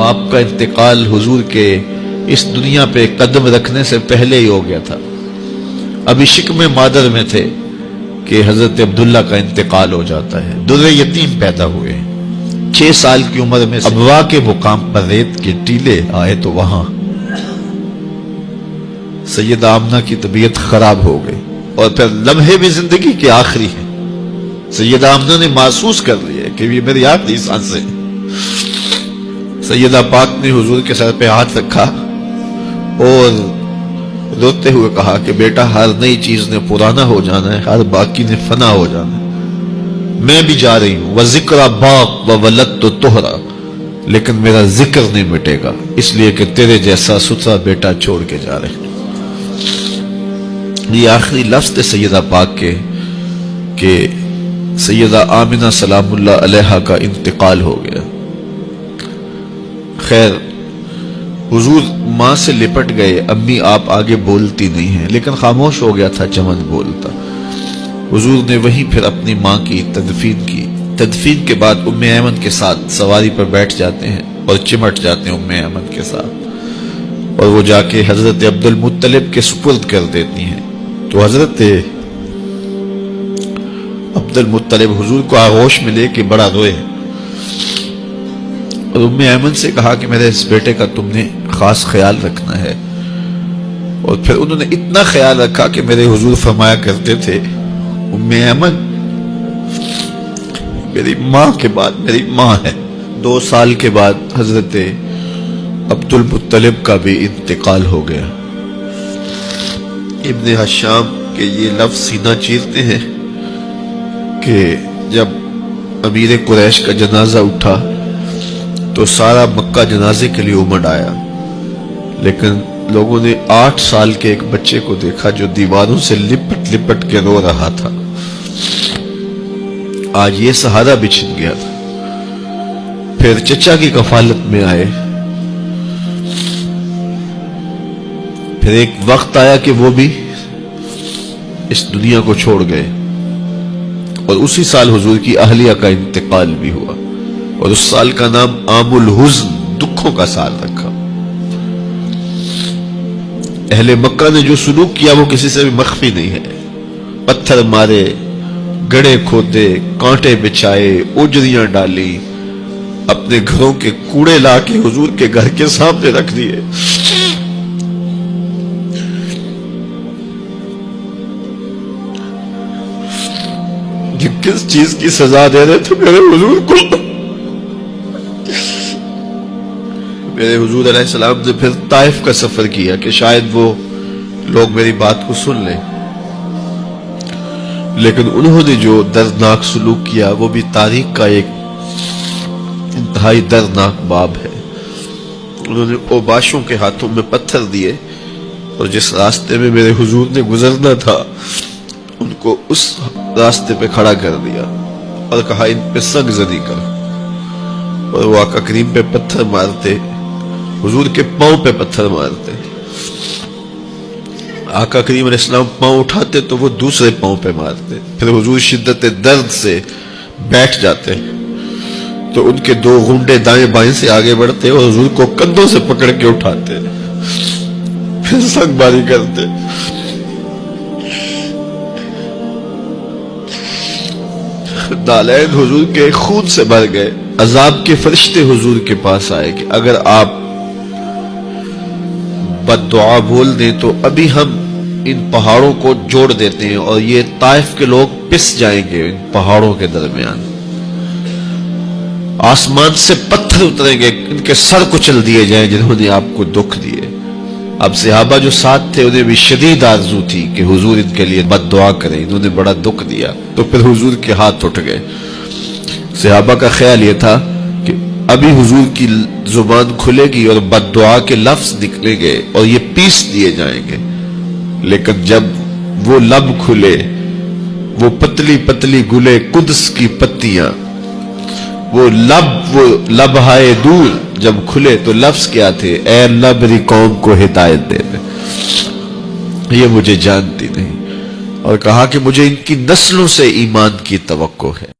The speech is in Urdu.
آپ کا انتقال حضور کے اس دنیا پہ قدم رکھنے سے پہلے ہی ہو گیا تھا. ابھی شکم مادر میں تھے کہ حضرت عبداللہ کا انتقال ہو جاتا ہے. در یتیم پیدا ہوئے. 6 سال کی عمر میں ابوا کے مقام پر ریت کے ٹیلے آئے تو وہاں سیدہ آمنہ کی طبیعت خراب ہو گئی اور پھر لمحے بھی زندگی کے آخری ہیں. سیدہ آمنہ نے محسوس کر لیا کہ یہ میری آخری سانسیں. سیدہ پاک نے حضور کے سر پہ ہاتھ رکھا اور روتے ہوئے کہا کہ بیٹا ہر نئی چیز نے پرانا ہو جانا ہے، ہر باقی نے فنا ہو جانا ہے. میں بھی جا رہی ہوں. وَذِكْرَ بَاق وَوَلَدْتُ تُحْرَا، لیکن میرا ذکر نہیں مٹے گا، اس لیے کہ تیرے جیسا ستھرا بیٹا چھوڑ کے جا رہے ہیں. یہ آخری لفظ تھے سیدہ پاک کے کہ سیدہ آمنہ سلام اللہ علیہا کا انتقال ہو گیا. خیر حضور ماں سے لپٹ گئے. امی آپ آگے بولتی نہیں ہیں، لیکن خاموش ہو گیا تھا چمن بولتا. حضور نے وہیں پھر اپنی ماں کی تدفین کی. تدفین کے بعد ام ایمن کے ساتھ سواری پر بیٹھ جاتے ہیں اور چمٹ جاتے ہیں ام ایمن کے ساتھ، اور وہ جا کے حضرت عبد المطلب کے سپرد کر دیتی ہیں. تو حضرت عبد المطلب حضور کو آغوش میں لے کے بڑا روئے اور ام ایمن سے کہا کہ میرے اس بیٹے کا تم نے خاص خیال رکھنا ہے. اور پھر انہوں نے اتنا خیال رکھا کہ میرے حضور فرمایا کرتے تھے ام ایمن میری ماں کے بعد میری ماں ہے. 2 سال کے بعد حضرت عبد المطلب کا بھی انتقال ہو گیا. ابن حشام کے یہ لفظ سینہ چیرتے ہیں کہ جب امیر قریش کا جنازہ اٹھا تو سارا مکہ جنازے کے لیے امڑ آیا، لیکن لوگوں نے 8 سال کے ایک بچے کو دیکھا جو دیواروں سے لپٹ لپٹ کے رو رہا تھا. آج یہ سہارا بھی چھن گیا تھا. پھر چچا کی کفالت میں آئے. پھر ایک وقت آیا کہ وہ بھی اس دنیا کو چھوڑ گئے، اور اسی سال حضور کی اہلیہ کا انتقال بھی ہوا، اور اس سال کا نام عام الحزن، دکھوں کا سال رکھا. اہل مکہ نے جو سلوک کیا وہ کسی سے بھی مخفی نہیں ہے. پتھر مارے، گڑھے کھودے، کانٹے بچھائے، اجریاں ڈالی، اپنے گھروں کے کوڑے لا کے حضور کے گھر کے سامنے رکھ دیے. کس چیز کی سزا دے رہے تھے میرے حضور کو؟ میرے حضور علیہ السلام نے پھر طائف کا سفر کیا کہ شاید وہ لوگ میری بات کو سن لیں، لیکن انہوں نے جو دردناک سلوک کیا وہ بھی تاریخ کا ایک انتہائی دردناک باب ہے. انہوں نے اوباشوں کے ہاتھوں میں پتھر دیے اور جس راستے میں میرے حضور نے گزرنا تھا ان کو اس راستے پہ کھڑا کر دیا اور کہا ان پہ سنگ زنی کرو. اور وہ آقا کریم پہ پتھر مارتے، حضور کے پاؤں پہ پتھر مارتے. آقا کریم علیہ السلام پاؤں اٹھاتے تو وہ دوسرے پاؤں پہ مارتے. پھر حضور شدت درد سے بیٹھ جاتے تو ان کے 2 گھنٹے دائیں بائیں سے آگے بڑھتے اور حضور کو کندھوں سے پکڑ کے اٹھاتے، پھر سنگ باری کرتے. نالین حضور کے خون سے بھر گئے. عذاب کے فرشتے حضور کے پاس آئے کہ اگر آپ بد دعا بول دیں تو ابھی ہم ان پہاڑوں کو جوڑ دیتے ہیں اور یہ طائف کے لوگ پس جائیں گے ان پہاڑوں کے درمیان. آسمان سے پتھر اتریں گے، ان کے سر کچل دیے جائیں جنہوں نے آپ کو دکھ دیے. اب صحابہ جو ساتھ تھے انہیں بھی شدید آرزو تھی کہ حضور ان کے لیے بد دعا کریں، انہوں نے بڑا دکھ دیا. تو پھر حضور کے ہاتھ اٹھ گئے. صحابہ کا خیال یہ تھا کہ ابھی حضور کی زبان کھلے گی اور بد دعا کے لفظ نکلیں گے اور یہ پیس دیے جائیں گے. لیکن جب وہ لب کھلے، وہ پتلی پتلی گلے قدس کی پتیاں، وہ لبہائے دور جب کھلے تو لفظ کیا تھے؟ اے اللہ میری قوم کو ہدایت دے دے، یہ مجھے جانتی نہیں. اور کہا کہ مجھے ان کی نسلوں سے ایمان کی توقع ہے.